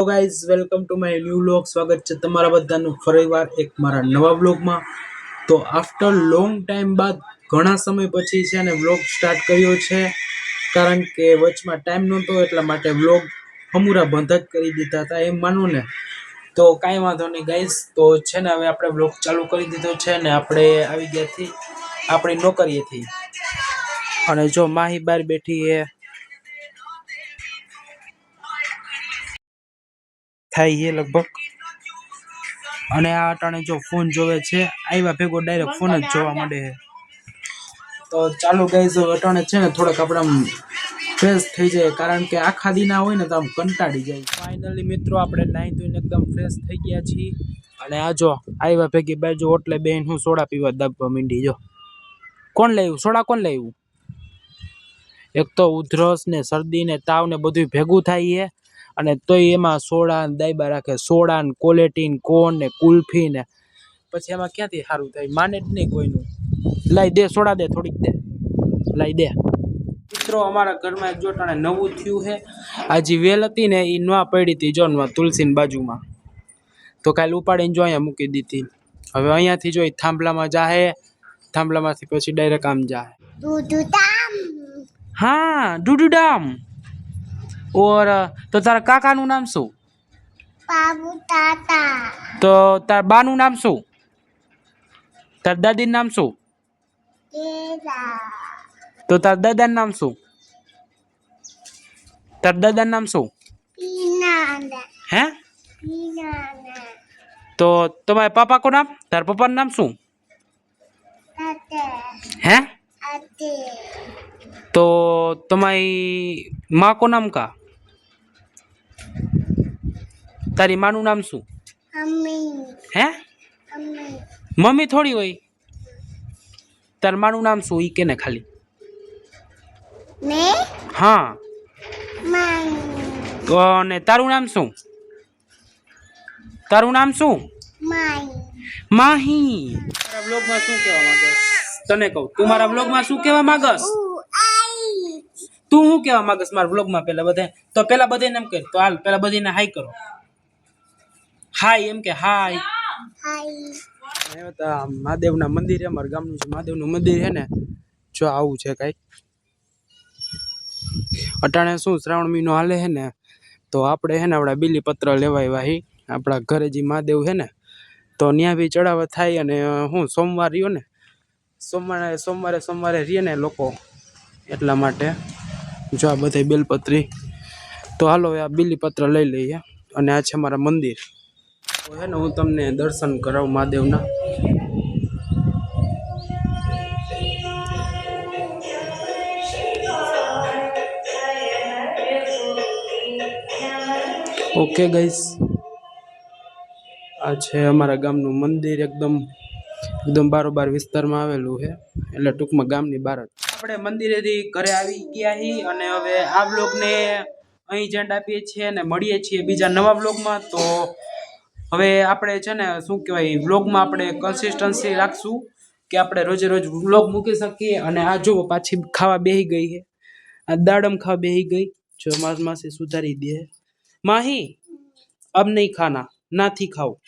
Hello guys, welcome to my new vlog. સ્વાગત છે તમારા બધાનું ફરીવાર એક મારા નવા વ્લોગમાં. તો આફ્ટર લોંગ ટાઈમ બાદ ઘણા સમય પછી છે ને વ્લોગ સ્ટાર્ટ કર્યો છે, કારણ કે વચમાં ટાઈમ નહોતો એટલા માટે વ્લોગ હમુરા બંધ જ કરી દીધા હતા, એમ માનો ને. તો કાંઈ વાંધો નહીં ગાઈઝ, તો છે ને હવે આપણે વ્લોગ ચાલુ કરી દીધો છે ને આપણે આવી ગયા છીએ આપણી નોકરીએથી. અને જો માહી બહાર બેઠી છે, થાય છે લગભગ. અને આ અટાણે જો ફોન જોવે છે, આવ્યા ભેગો ડાયરેક્ટ ફોન જ જોવા માંડે છે. તો ચાલો ગાઈઝ, અટાણે છે ને થોડાક આપણે ફ્રેશ થઈ જાય, કારણ કે આખા દી ના હોય ને તો આમ કંટાળી જાય. ફાઇનલી મિત્રો આપણે નાહી ધોઈને એકદમ ફ્રેશ થઈ ગયા છીએ. અને આ જો આવ્યા ભેગી બાજુ ઓટલે બેન હું સોડા પીવા દાબવા માંડી. જો કોણ લાવ્યું સોડા, કોણ લાવ્યું? એક તો ઉધરસ ને શરદી ને તાવ ને બધું ભેગું થાય છે, અને તોય એમાં સોડા ને દાયબા રાખે. સોડા ને કોલેટીન કોન ને કુલ્ફી ને પછી એમાં ક્યાંથી સારું થાય? માને જ નહીં કોઈનું. લાઈ દે સોડા, દે થોડીક દે, લાઈ દે. મિત્રો અમારા ઘરમાં એક જોટાણે નવું થયું છે. આ જે વેલ હતી ને એ નવા પડી હતી જોનમાં તુલસીની બાજુમાં, તો કાલે ઉપાડીને જો અહીંયા મૂકી દીધી. હવે અહીંયાથી જોઈ થાંભલામાં જાહે, થાંભલામાંથી પછી ડાયરેક્ટ આમ જાહે. हाँ डूडू डाम। और तो तारा काका नु नाम शू? बाबू ताता। तो तार बानु नाम शू? तार दादी नाम शू? केला। तो तार दादा नाम शू? तार दादा नाम शू? पीना। हैं? पीना। तो तुम्हारे पापा को नाम? तार पापा नाम शू? ताते। हैं? आते। तो तुम्हारी माँ को नाम का? तारी माँ नु नाम शू? मम्मी। हैं? मम्मी। मम्मी थोड़ी होई। तार माँ नु नाम शू ई के ने खाली? मैं? हाँ। माई। कोने तारू नाम शू? तारू नाम शू? माई। माही। मारा व्लॉग में शू कहेवा मांगस? तने कहूं, तू मारा व्लॉग में शू कहेवा मांगस? તું શું કહેવા માંગસ મારા વ્લોગમાં? પેલા બધા તો પેલા બધાને એમ કહે, તો હાલ પેલા બધાને હાય કરો. હાય એમ કે હાય. હાય. મહાદેવના મંદિર, અમારા ગામનું છે મહાદેવનું મંદિર છે ને, જો આવું છે કાંઈક. અટાણે શું શ્રાવણ મહિનો હાલે છે ને, તો આપણે છે ને આપણા બીલીપત્ર લેવા આવ્યા હી આપણા ઘરે જે મહાદેવ છે ને, તો ત્યાં બી ચડાવવા થાય. અને હું સોમવાર રહ્યો ને, સોમવારે રહીએ ને લોકો, એટલા માટે જો આ બધા બેલપત્રી. તો હાલો આ બીલીપત્ર લઈ લઈએ. અને આ છે મારા મંદિર. તો હે ને હું તમને દર્શન કરાવું મહાદેવના. ઓકે ગાઈસ, આ છે અમારા ગામનું મંદિર. એકદમ બારોબાર વિસ્તારમાં આવેલું છે, એટલે ટૂંકમાં ગામની બહાર જ. આપણે મંદિરેથી ઘરે આવી ગયા છીએ, અને હવે આ વ્લોગને અહીં જેન્ડ આપીએ છીએ અને મળીએ છીએ બીજા નવા વ્લોગમાં. તો હવે આપણે છે ને શું કહેવાય, વ્લોગમાં આપણે કન્સિસ્ટન્સી રાખશું કે આપણે રોજે રોજ વ્લોગ મૂકી શકીએ. અને આ જુઓ પાછી ખાવા બેસી ગઈ છે, આ દાડમ ખાવા બેસી ગઈ. જો માસી સુધારી દે. માહી અબ નહીં ખાના, નથી ખાવું.